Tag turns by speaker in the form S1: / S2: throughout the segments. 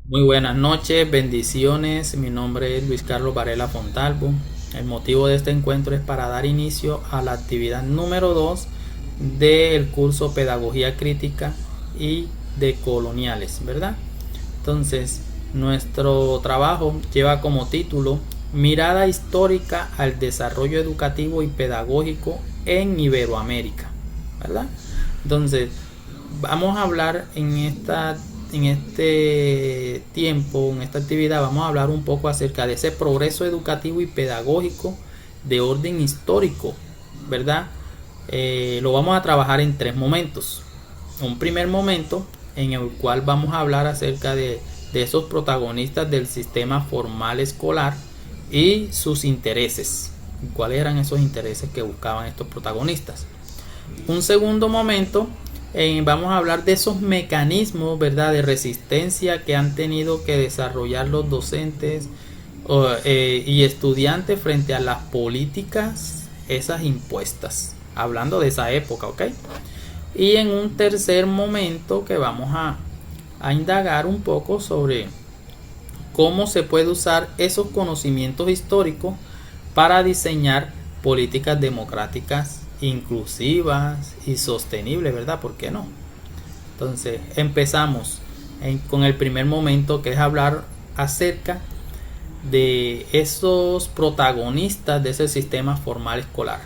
S1: Muy buenas noches, bendiciones. Mi nombre es Luis Carlos Varela Fontalvo. El motivo de este encuentro es para dar inicio a la actividad número 2 del curso Pedagogía Crítica y de Coloniales, ¿verdad? Entonces, nuestro trabajo lleva como título Mirada histórica al desarrollo educativo y pedagógico en Iberoamérica, ¿verdad? Entonces, vamos a hablar en este tiempo, en esta actividad, vamos a hablar un poco acerca de ese progreso educativo y pedagógico de orden histórico, ¿verdad? Lo vamos a trabajar en tres momentos. Un primer momento en el cual vamos a hablar acerca de esos protagonistas del sistema formal escolar y sus intereses. ¿Cuáles eran esos intereses que buscaban estos protagonistas? Un segundo momento, vamos a hablar de esos mecanismos, ¿verdad?, de resistencia que han tenido que desarrollar los docentes y estudiantes frente a las políticas esas impuestas, hablando de esa época, ¿ok? Y en un tercer momento que vamos a indagar un poco sobre cómo se puede usar esos conocimientos históricos para diseñar políticas democráticas inclusivas y sostenibles, ¿verdad? ¿Por qué no? Entonces empezamos con el primer momento, que es hablar acerca de esos protagonistas de ese sistema formal escolar.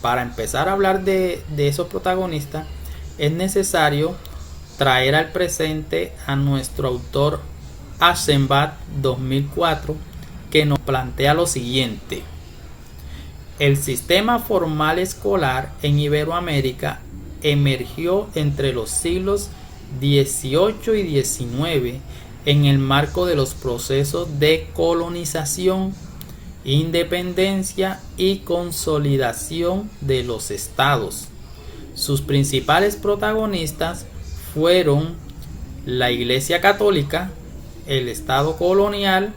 S1: Para empezar a hablar de esos protagonistas es necesario traer al presente a nuestro autor Aschenbach 2004, que nos plantea lo siguiente: el sistema formal escolar en Iberoamérica emergió entre los siglos XVIII y XIX en el marco de los procesos de colonización, independencia y consolidación de los estados. Sus principales protagonistas fueron la Iglesia Católica, el Estado colonial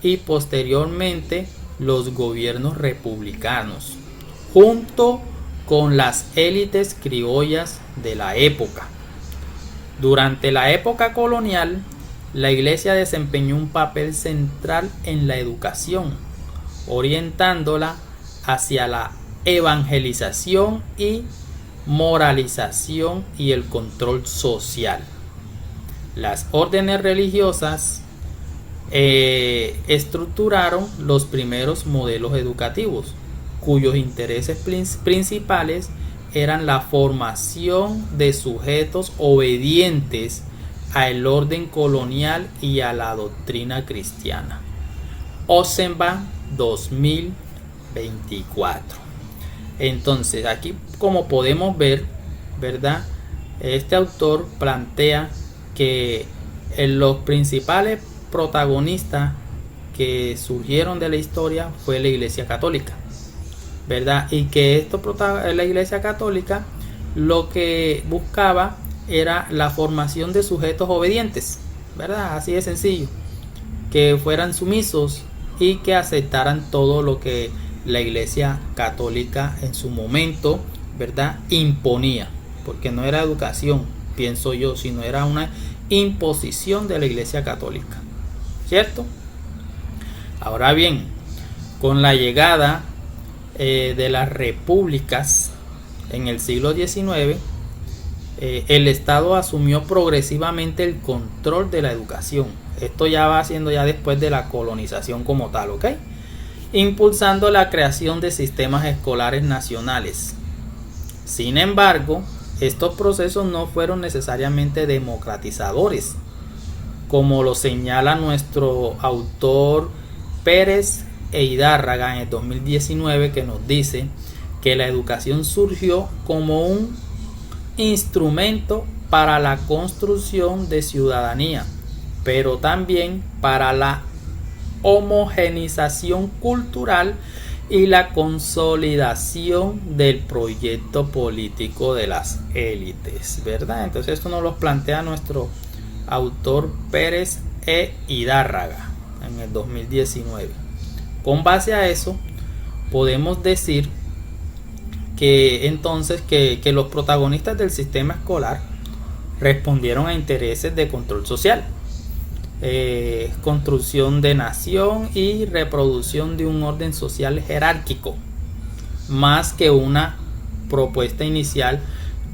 S1: y posteriormente los gobiernos republicanos, junto con las élites criollas de la época. Durante la época colonial, la Iglesia desempeñó un papel central en la educación, orientándola hacia la evangelización y moralización y el control social. Las órdenes religiosas estructuraron los primeros modelos educativos, cuyos intereses principales eran la formación de sujetos obedientes al orden colonial y a la doctrina cristiana. Aschenbach 2024. Entonces, aquí, como podemos ver, ¿verdad?, este autor plantea que los principales protagonistas que surgieron de la historia fue la Iglesia Católica, ¿verdad? Y que la Iglesia Católica lo que buscaba era la formación de sujetos obedientes, ¿verdad? Así de sencillo, que fueran sumisos y que aceptaran todo lo que la Iglesia Católica en su momento, ¿verdad?, imponía, porque no era educación, pienso yo, sino era una imposición de la Iglesia Católica, ¿cierto? Ahora bien, con la llegada de las repúblicas en el siglo XIX, el Estado asumió progresivamente el control de la educación. Esto ya va siendo ya después de la colonización como tal, ¿ok? Impulsando la creación de sistemas escolares nacionales. Sin embargo, estos procesos no fueron necesariamente democratizadores, como lo señala nuestro autor Pérez e Hidárraga en el 2019, que nos dice que la educación surgió como un instrumento para la construcción de ciudadanía, pero también para la homogenización cultural y la consolidación del proyecto político de las élites, ¿verdad? Entonces esto nos lo plantea nuestro autor Pérez e Hidárraga en el 2019. Con base a eso podemos decir que entonces que los protagonistas del sistema escolar respondieron a intereses de control social, construcción de nación y reproducción de un orden social jerárquico, más que una propuesta inicial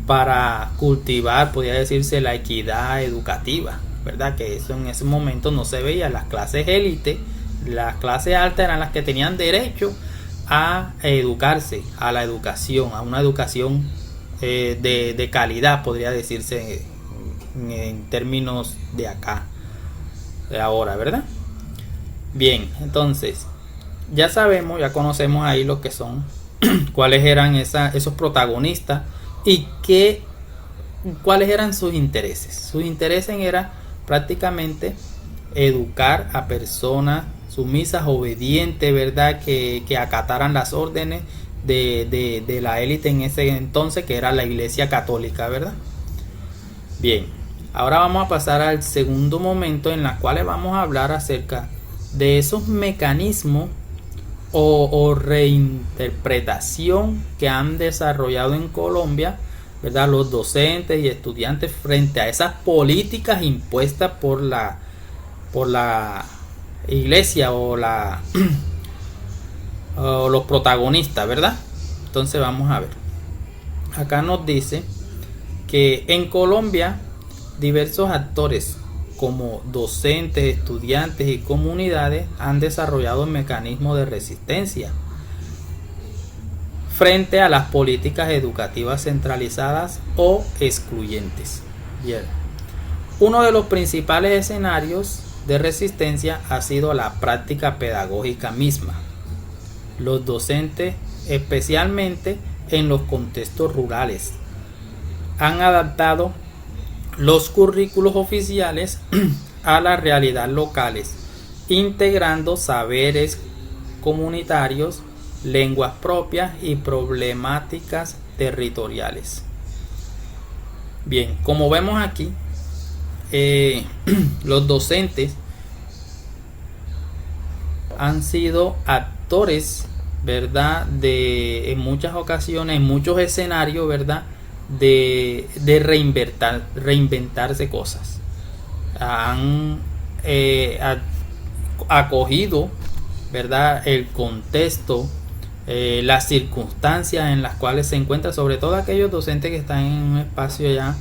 S1: para cultivar, podría decirse, la equidad educativa, ¿verdad? Que eso en ese momento no se veía. Las clases élite, las clases altas eran las que tenían derecho a educarse, a la educación, a una educación de calidad, podría decirse en términos de acá, de ahora, ¿verdad? Bien, entonces ya sabemos, ya conocemos ahí lo que son, cuáles eran esos protagonistas y cuáles eran sus intereses. Sus intereses eran prácticamente educar a personas sumisas, obedientes, ¿verdad? Que acataran las órdenes de la élite en ese entonces, que era la Iglesia Católica, ¿verdad? Bien, ahora vamos a pasar al segundo momento en el cual vamos a hablar acerca de esos mecanismos o reinterpretación que han desarrollado en Colombia, ¿verdad? Los docentes y estudiantes frente a esas políticas impuestas por la iglesia o los protagonistas, ¿verdad? Entonces vamos a ver. Acá nos dice que en Colombia diversos actores como docentes, estudiantes y comunidades han desarrollado mecanismos de resistencia frente a las políticas educativas centralizadas o excluyentes. Bien. Uno de los principales escenarios de resistencia ha sido la práctica pedagógica misma. Los docentes, especialmente en los contextos rurales, han adaptado los currículos oficiales a las realidades locales, integrando saberes comunitarios, lenguas propias y problemáticas territoriales. Bien, como vemos aquí, los docentes han sido actores, ¿verdad? En muchas ocasiones, en muchos escenarios, ¿verdad? De reinventarse cosas. Han acogido, ¿verdad? El contexto, las circunstancias en las cuales se encuentran, sobre todo aquellos docentes que están en un espacio ya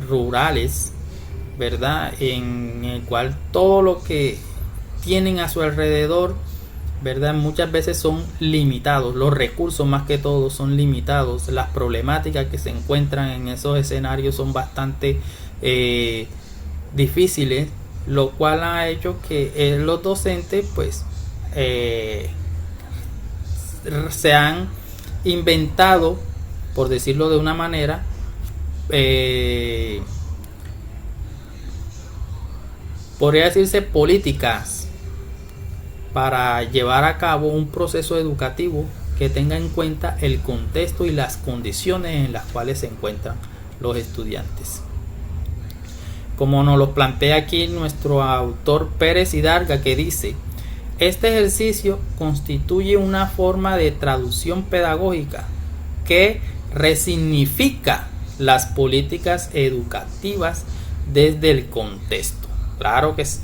S1: rurales, ¿verdad? En el cual todo lo que tienen a su alrededor, ¿verdad? Muchas veces son limitados, los recursos más que todo son limitados, las problemáticas que se encuentran en esos escenarios son bastante difíciles, lo cual ha hecho que los docentes pues se han inventado, por decirlo de una manera, podría decirse políticas para llevar a cabo un proceso educativo que tenga en cuenta el contexto y las condiciones en las cuales se encuentran los estudiantes. Como nos lo plantea aquí nuestro autor Pérez Hidalga, que dice: este ejercicio constituye una forma de traducción pedagógica que resignifica las políticas educativas desde el contexto. Claro que sí.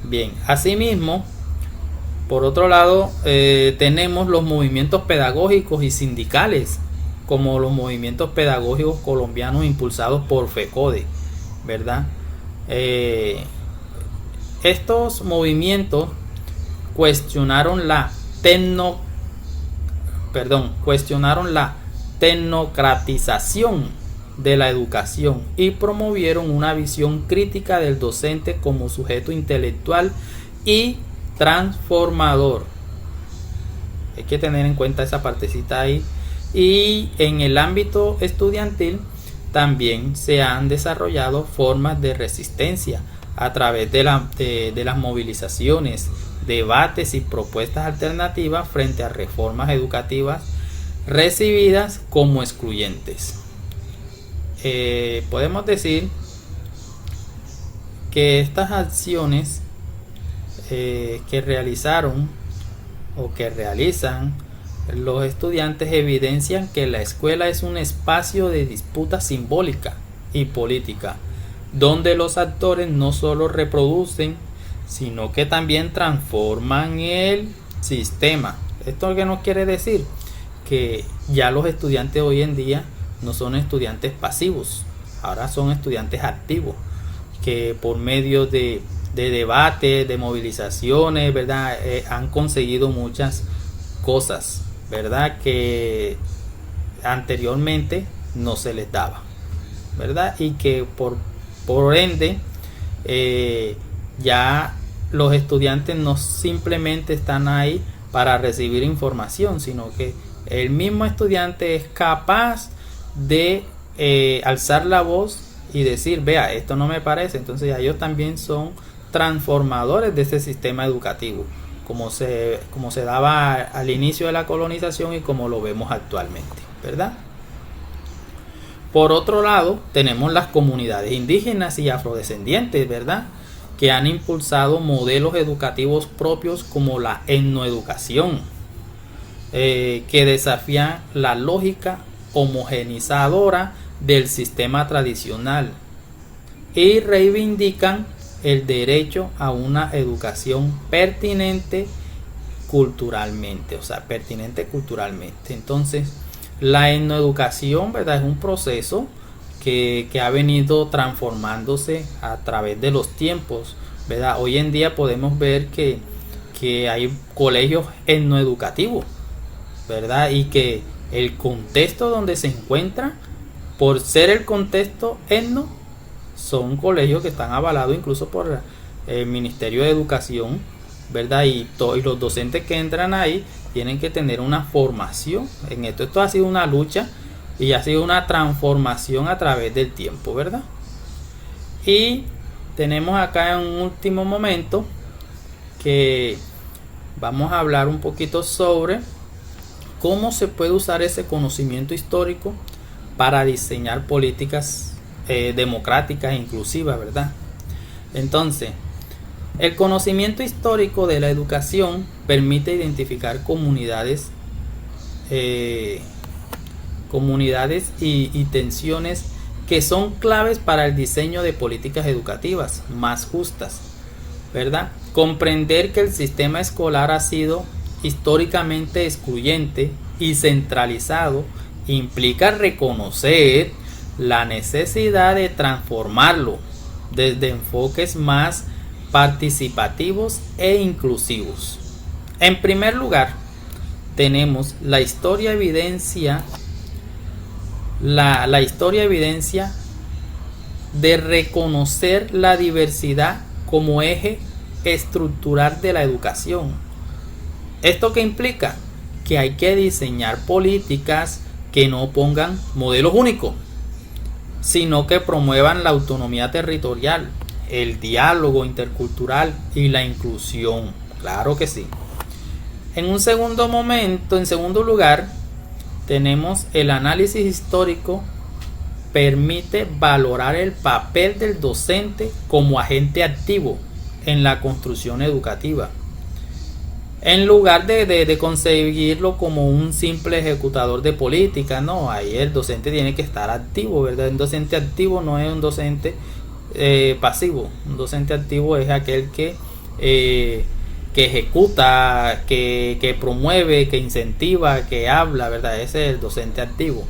S1: Bien, asimismo, por otro lado, tenemos los movimientos pedagógicos y sindicales, como los movimientos pedagógicos colombianos impulsados por FECODE, ¿verdad? Estos movimientos cuestionaron la tecnocratización de la educación y promovieron una visión crítica del docente como sujeto intelectual y transformador. Hay que tener en cuenta esa partecita ahí. Y en el ámbito estudiantil también se han desarrollado formas de resistencia a través de las movilizaciones, debates y propuestas alternativas frente a reformas educativas recibidas como excluyentes. Podemos decir que estas acciones que realizaron o que realizan los estudiantes evidencian que la escuela es un espacio de disputa simbólica y política, donde los actores no solo reproducen, sino que también transforman el sistema. ¿Esto qué nos quiere decir? Que ya los estudiantes hoy en día no son estudiantes pasivos, ahora son estudiantes activos, que por medio de debates, de movilizaciones, ¿verdad? Han conseguido muchas cosas, ¿verdad? Que anteriormente no se les daba, ¿verdad? Y que por ende ya los estudiantes no simplemente están ahí para recibir información, sino que el mismo estudiante es capaz de alzar la voz y decir, vea, esto no me parece. Entonces ya ellos también son transformadores de ese sistema educativo, como se daba al inicio de la colonización y como lo vemos actualmente, ¿verdad? Por otro lado, tenemos las comunidades indígenas y afrodescendientes, ¿verdad?, que han impulsado modelos educativos propios como la etnoeducación, que desafían la lógica homogeneizadora del sistema tradicional y reivindican el derecho a una educación pertinente culturalmente, Entonces, la etnoeducación, ¿verdad?, es un proceso que ha venido transformándose a través de los tiempos, ¿verdad? Hoy en día podemos ver que hay colegios etnoeducativos, ¿verdad? Y que el contexto donde se encuentra, por ser el contexto etno, son colegios que están avalados incluso por el Ministerio de Educación, ¿verdad? Y los docentes que entran ahí tienen que tener una formación en esto. Esto ha sido una lucha y ha sido una transformación a través del tiempo, ¿verdad? Y tenemos acá en un último momento que vamos a hablar un poquito sobre cómo se puede usar ese conocimiento histórico para diseñar políticas democráticas e inclusivas, ¿verdad? Entonces, el conocimiento histórico de la educación permite identificar comunidades y tensiones que son claves para el diseño de políticas educativas más justas, ¿verdad? Comprender que el sistema escolar ha sido históricamente excluyente y centralizado implica reconocer la necesidad de transformarlo desde enfoques más participativos e inclusivos. En primer lugar, tenemos la historia evidencia de reconocer la diversidad como eje estructural de la educación. ¿Esto qué implica? Que hay que diseñar políticas que no pongan modelos únicos, sino que promuevan la autonomía territorial, el diálogo intercultural y la inclusión. Claro que sí. En segundo lugar, tenemos el análisis histórico. Permite valorar el papel del docente como agente activo en la construcción educativa, en lugar de concebirlo como un simple ejecutador de política. No, ahí el docente tiene que estar activo, ¿verdad? Un docente activo no es un docente pasivo. Un docente activo es aquel que ejecuta, que promueve, que incentiva, que habla, ¿verdad? Ese es el docente activo.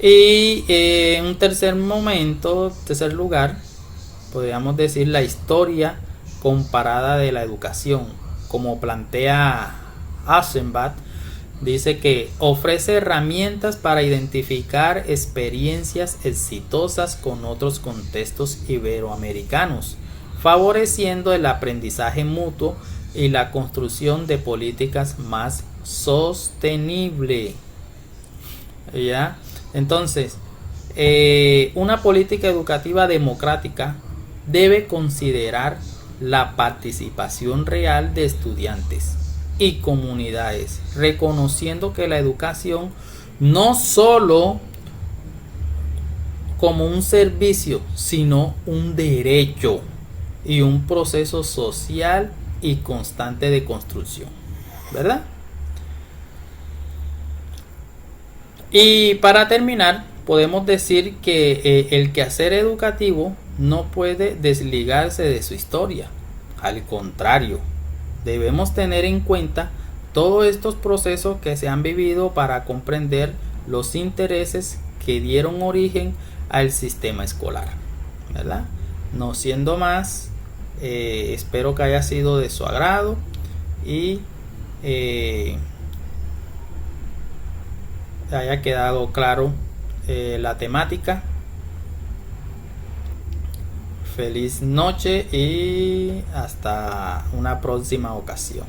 S1: Y en un tercer lugar, podríamos decir la historia comparada de la educación, como plantea Aschenbach. Dice que ofrece herramientas para identificar experiencias exitosas con otros contextos iberoamericanos, favoreciendo el aprendizaje mutuo y la construcción de políticas más sostenibles. ¿Ya? Entonces, una política educativa democrática debe considerar la participación real de estudiantes y comunidades, reconociendo que la educación no solo como un servicio, sino un derecho y un proceso social y constante de construcción, ¿verdad? Y para terminar, podemos decir que el quehacer educativo no puede desligarse de su historia. Al contrario, debemos tener en cuenta todos estos procesos que se han vivido para comprender los intereses que dieron origen al sistema escolar, ¿verdad? No siendo más, espero que haya sido de su agrado y haya quedado claro la temática. Feliz noche y hasta una próxima ocasión.